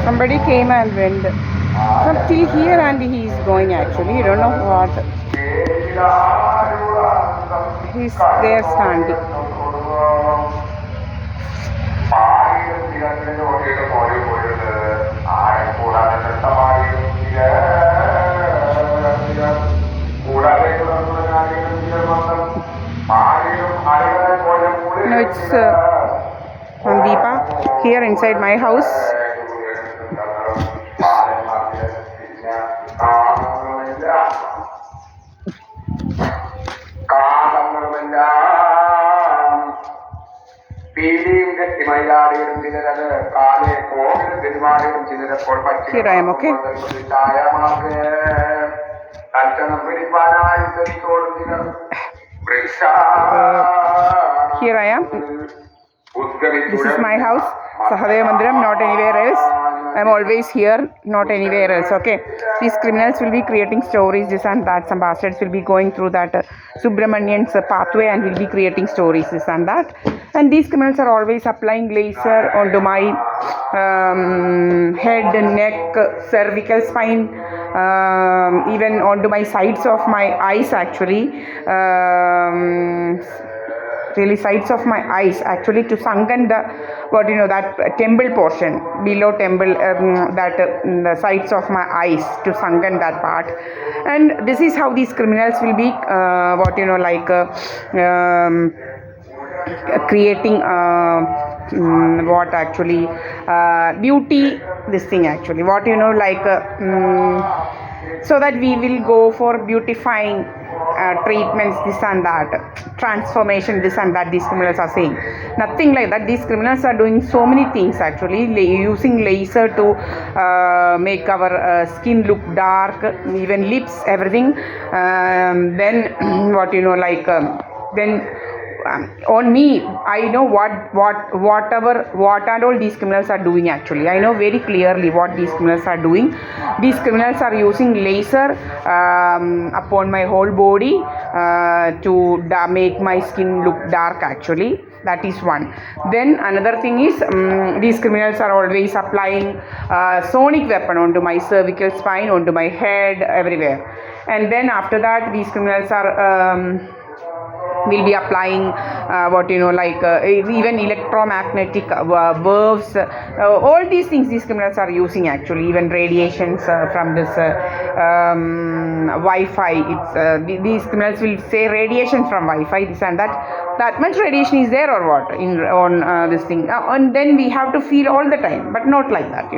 Somebody came and went from till here and he is going actually. I don't know what. He's there standing. No, it's Deepa here inside my house. Here I am, okay? Here I am. This is my house, Sahadeva Mandiram, not anywhere else. I am always here, not anywhere else, okay? These criminals will be creating stories, this and that. Some bastards will be going through that Subramanian's pathway and will be creating stories, this and that. And these criminals are always applying laser onto my head, neck, cervical spine, even onto my sides of my eyes actually. Really sides of my eyes actually to sunken the that temple portion below temple, the sides of my eyes to sunken that part. And this is how these criminals will be creating what actually beauty, this thing actually so that we will go for beautifying treatments, this and that, transformation, this and that. These criminals are saying nothing like that. These criminals are doing so many things actually, using laser to make our skin look dark, even lips, everything. Then then on me, I know what and all these criminals are doing actually. I know very clearly what these criminals are doing. These criminals are using laser upon my whole body to make my skin look dark actually. That is one. Then another thing is these criminals are always applying sonic weapon onto my cervical spine, onto my head, everywhere. And then after that, these criminals are will be applying even electromagnetic waves, all these things these criminals are using actually, even radiations from this Wi-Fi. It's these criminals will say radiation from Wi-Fi, this and that much radiation is there or what on this thing, and then we have to feel all the time, but not like that,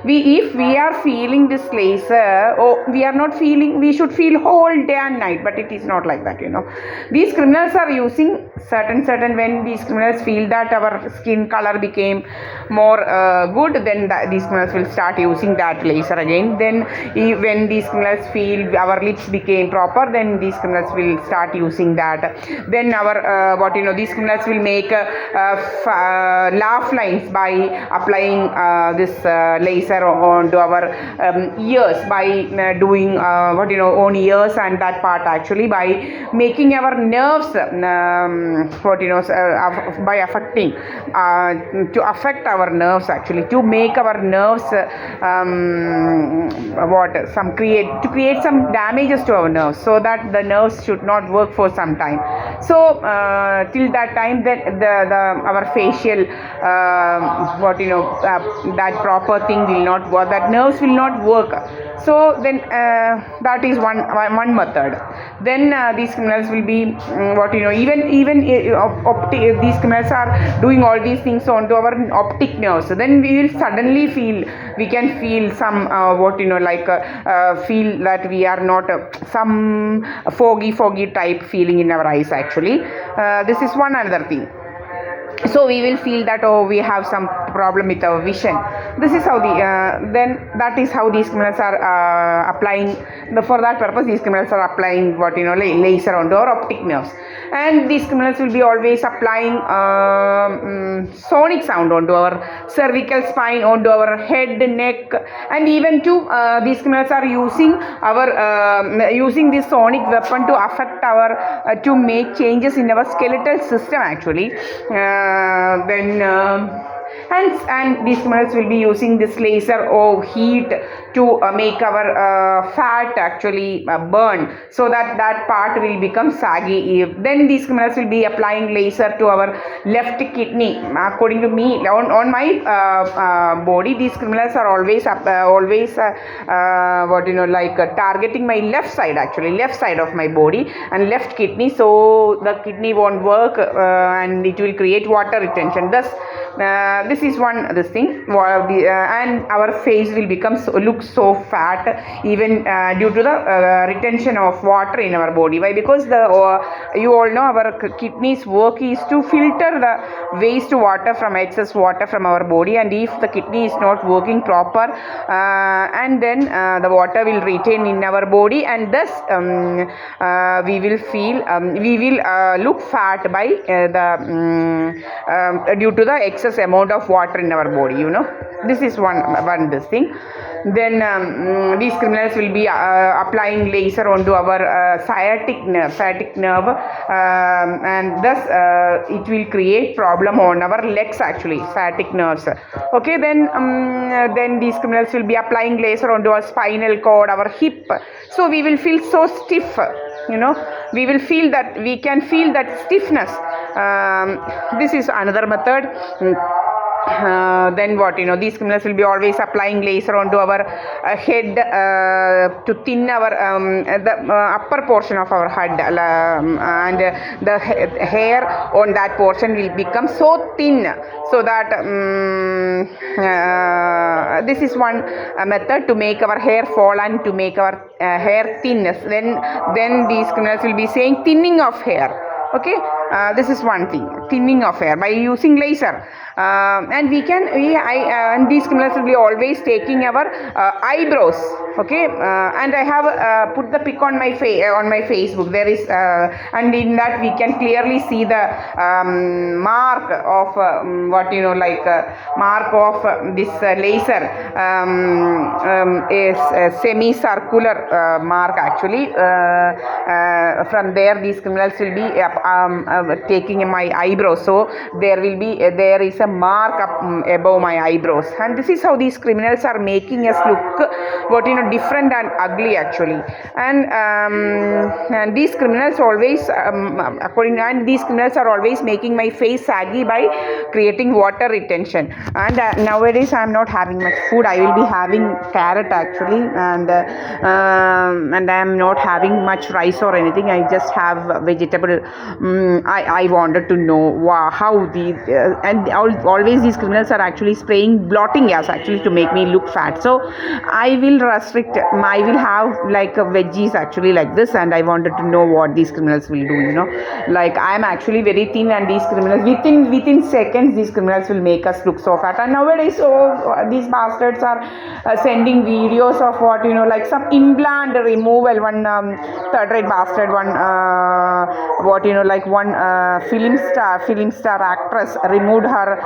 if we are feeling this laser, we are not feeling, we should feel whole day and night, but it is not like that. These criminals are using certain when these criminals feel that our skin color became more good, then these criminals will start using that laser again. Then when these criminals feel our lips became proper, then these criminals will start using that. Then our these criminals will make laugh lines by applying this laser onto our ears, by doing on ears and that part actually, by making our nerves by affecting to affect our nerves actually, to make our nerves create some damages to our nerves, so that the nerves should not work for some time. So till that time that our facial that proper thing will not work, that nerves will not work. So then that is one method. Then these criminals will be even these criminals are doing all these things onto our optic nerves. So then we will suddenly can feel some feel that we are not some foggy type feeling in our eyes actually. This is one another thing. So we will feel that we have some problem with our vision. This is how then that is how these criminals are applying for that purpose. These criminals are applying laser onto our optic nerves, and these criminals will be always applying sonic sound onto our cervical spine, onto our head, neck, and even to these criminals are using our using this sonic weapon to affect our to make changes in our skeletal system actually. Then And these criminals will be using this laser or heat to make our fat actually burn, so that that part will become saggy. Then these criminals will be applying laser to our left kidney. According to me, on my body, these criminals are always targeting my left side, actually left side of my body and left kidney, so the kidney won't work and it will create water retention. Thus this is one this thing, and our face will become look so fat, even due to the retention of water in our body. Why? Because you all know our kidneys work is to filter the waste water from excess water from our body, and if the kidney is not working proper, and then the water will retain in our body, and thus we will look fat by due to the excess amount of water in our body. This is one this thing. Then these criminals will be applying laser onto our sciatic nerve, and thus it will create problem on our legs, actually sciatic nerves. Okay, then these criminals will be applying laser onto our spinal cord, our hip, so we will feel so stiff. We will feel that, we can feel that stiffness. This is another method. Then what, these criminals will be always applying laser onto our head to thin our the upper portion of our head, and the hair on that portion will become so thin, so that this is one method to make our hair fall and to make our hair thin. Then these criminals will be saying thinning of hair. Okay, this is one thing, thinning of hair by using laser. And and these criminals will be always taking our eyebrows. Okay, and I have put the pic on my Facebook. There is and in that we can clearly see the mark of mark of this laser is a semicircular mark, actually. From there these criminals will be taking my eyebrows, so there is a mark up above my eyebrows, and this is how these criminals are making us look different and ugly, actually. And these criminals always these criminals are always making my face saggy by creating water retention. And nowadays I am not having much food. I will be having carrot, actually, and I am not having much rice or anything. I just have vegetable. I wanted to know how always these criminals are actually spraying blotting gas, actually, to make me look fat. So I will I will have like veggies, actually, like this, and I wanted to know what these criminals will do. Like, I am actually very thin, and these criminals within seconds these criminals will make us look so fat. And nowadays these bastards are sending videos of what, like some implant removal. One third rate bastard, one one film star actress removed her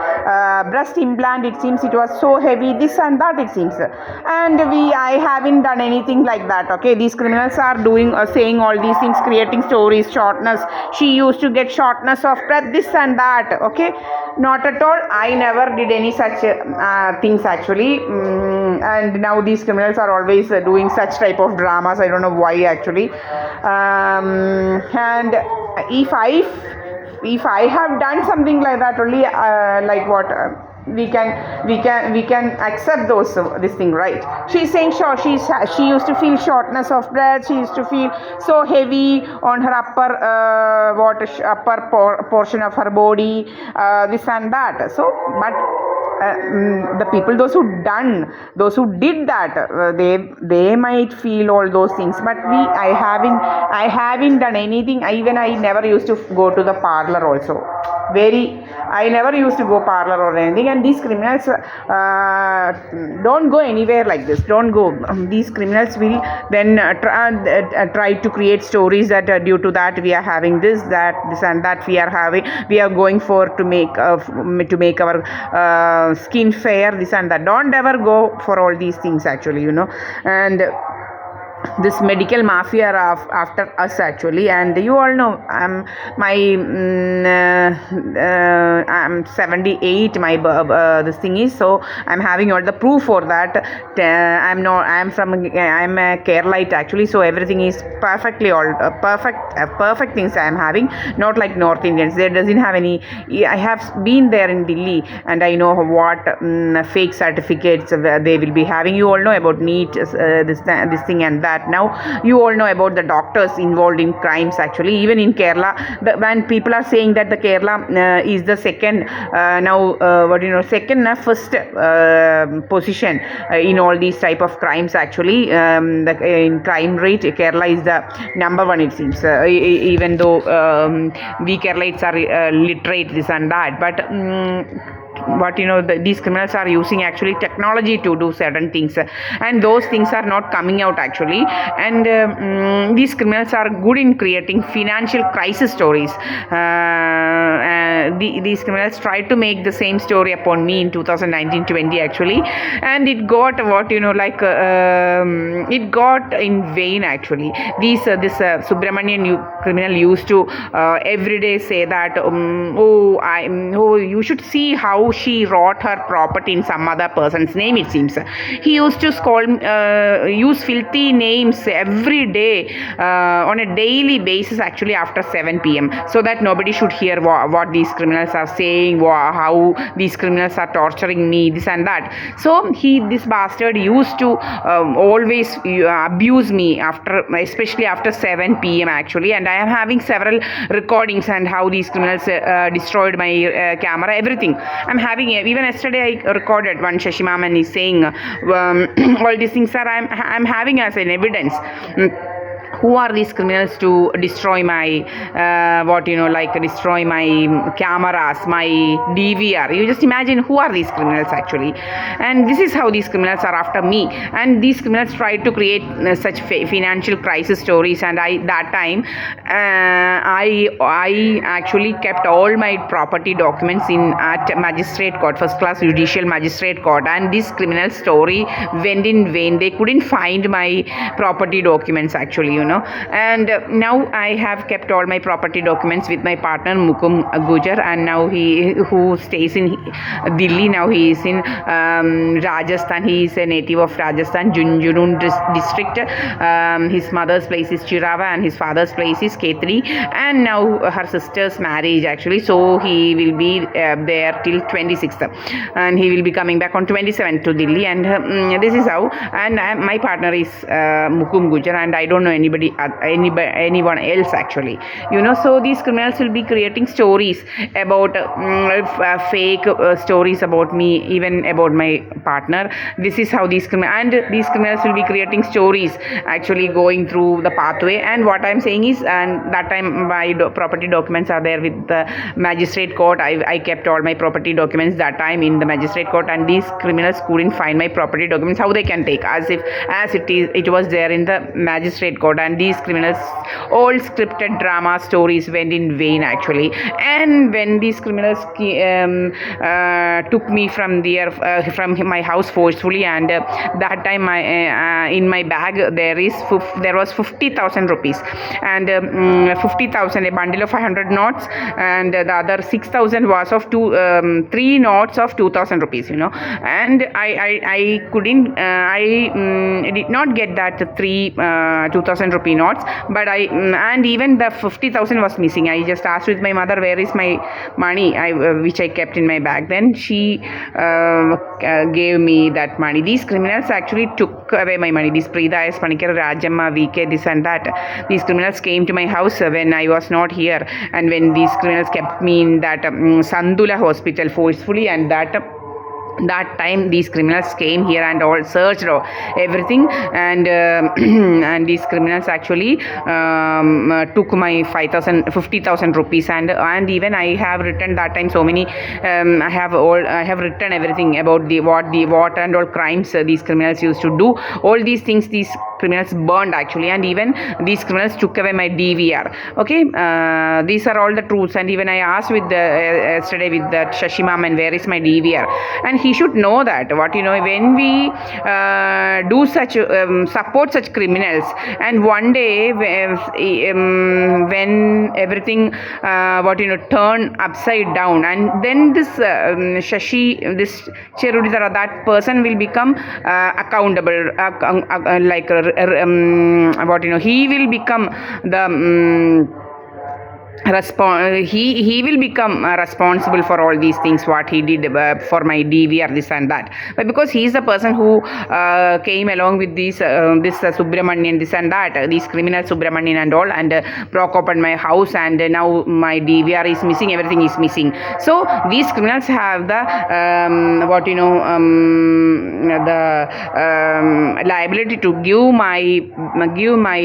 breast implant. It seems it was so heavy, this and that, it seems. And I haven't done anything like that. Okay, these criminals are doing saying all these things, creating stories, shortness. She used to get shortness of breath, this and that. Okay, not at all. I never did any such things, actually. And now these criminals are always doing such type of dramas. I don't know why, actually. And if I have done something like that, only like what we can accept this thing, right? She's saying sure, she used to feel shortness of breath. She used to feel so heavy on her upper portion of her body, this and that. So, but the people, those who did that, they might feel all those things, but I haven't done anything. I never used to go to the parlor also. I never used to go parlor or anything. And these criminals don't go anywhere like this. Don't go. These criminals will then try to create stories that due to that we are having this and that we are going for to make our skin fair, this and that. Don't ever go for all these things, actually, and this medical mafia are after us actually. And you all know I'm 78, my this thing is, so I'm having all the proof for that. I'm a Keralite actually, so everything is perfectly all perfect things I am having, not like North Indians. There doesn't have any. I have been there in Delhi and I know what fake certificates they will be having. You all know about NEET, this thing and that. Now you all know about the doctors involved in crimes actually. Even in Kerala, when people are saying that the Kerala is the second first position in all these type of crimes actually. In crime rate, Kerala is the number one, it seems, even though we Keralites are literate, this and that, but these criminals are using actually technology to do certain things, and those things are not coming out actually. And these criminals are good in creating financial crisis stories. These criminals tried to make the same story upon me in 2019-20 actually, and it got it got in vain actually. This Subramanian criminal used to every day say that you should see how she wrote her property in some other person's name, it seems. He used to use filthy names every day on a daily basis actually after 7 p.m. so that nobody should hear what these criminals are saying, how these criminals are torturing me, this and that. So this bastard used to always abuse me especially after 7 p.m. actually. And I am having several recordings and how these criminals destroyed my camera, everything. I'm having even yesterday I recorded one. Shashimaman is saying all these things are I'm having as an evidence. Who are these criminals to destroy my destroy my cameras, my DVR? You just imagine who are these criminals actually. And this is how these criminals are after me. And these criminals tried to create such financial crisis stories. And that time I actually kept all my property documents at magistrate court, first class judicial magistrate court. And this criminal story went in vain. They couldn't find my property documents actually. And now I have kept all my property documents with my partner Mukum Gujar, and now who stays in Delhi. Now he is in Rajasthan. He is a native of Rajasthan, Junjunun district. His mother's place is Chirava and his father's place is Ketri, and now her sister's marriage actually, so he will be there till 26th, and he will be coming back on 27th to Delhi. And this is how. And my partner is Mukum Gujar, and I don't know anyone else actually. So these criminals will be creating stories about fake stories about me, even about my partner. This is how these criminals will be creating stories actually going through the pathway. And what I'm saying is, and that time my property documents are there with the magistrate court. I kept all my property documents that time in the magistrate court, and these criminals couldn't find my property documents. How they can take as it was there in the magistrate court. And these criminals, all scripted drama stories went in vain actually. And when these criminals took me from my house forcefully, and that time in my bag there was 50,000 rupees, and 50,000, a bundle of 500 notes, and the other 6,000 was of 3 notes of 2,000 rupees. And I couldn't I did not get that 2,000 rupee notes, but and even the 50,000 was missing. I just asked with my mother, where is my money which I kept in my bag. Then she gave me that money. These criminals actually took away my money. This Preeta S. Panikar, Rajamma, VK, this and that. These criminals came to my house when I was not here, and when these criminals kept me in that Sandula hospital forcefully, and that time these criminals came here and all searched everything, and these criminals actually took my 50,000 rupees, and even I have written that time so many I have written everything about what and all crimes these criminals used to do. All these things these criminals burned actually, and even these criminals took away my DVR. Okay, these are all the truths. And even I asked with yesterday with that Shashimaman, where is my DVR, and he should know that when we do such support such criminals, and one day when everything turn upside down, and then this Shashi, this Cheruditara, that person will become accountable, he will become the he will become responsible for all these things what he did for my DVR, this and that. But because he is the person who came along with this Subramanian, this and that, these criminal Subramanian and all, and broke open my house, and now my DVR is missing, everything is missing. So these criminals have the liability to give my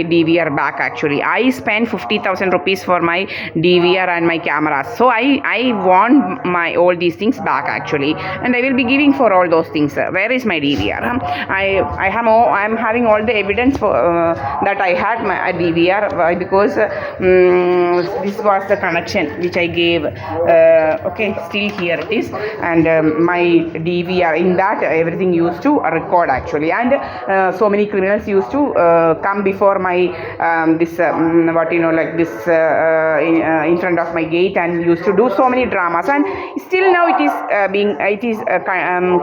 DVR back. Actually, I spent 50,000 rupees for my DVR and my cameras, so I want my all these things back actually, and I will be giving for all those things. Where is my DVR? I am having all the evidence for that I had my DVR. Why? Because this was the connection which I gave. Okay, still here it is, and my DVR, in that everything used to record actually, and so many criminals used to come before my in front of my gate, and used to do so many dramas, and still now it is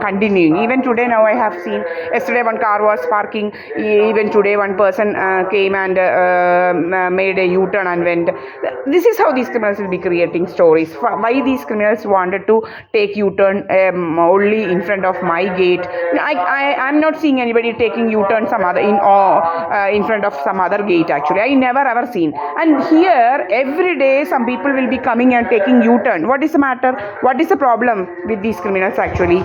continuing. Even today, now I have seen, yesterday one car was parking, even today one person came and made a U-turn and went. This is how these criminals will be creating stories. Why these criminals wanted to take U-turn only in front of my gate? I'm not seeing anybody taking U-turn some other in front of some other gate actually. I never ever seen. And here every day some people will be coming and taking U-turn. What is the matter? What is the problem with these criminals actually?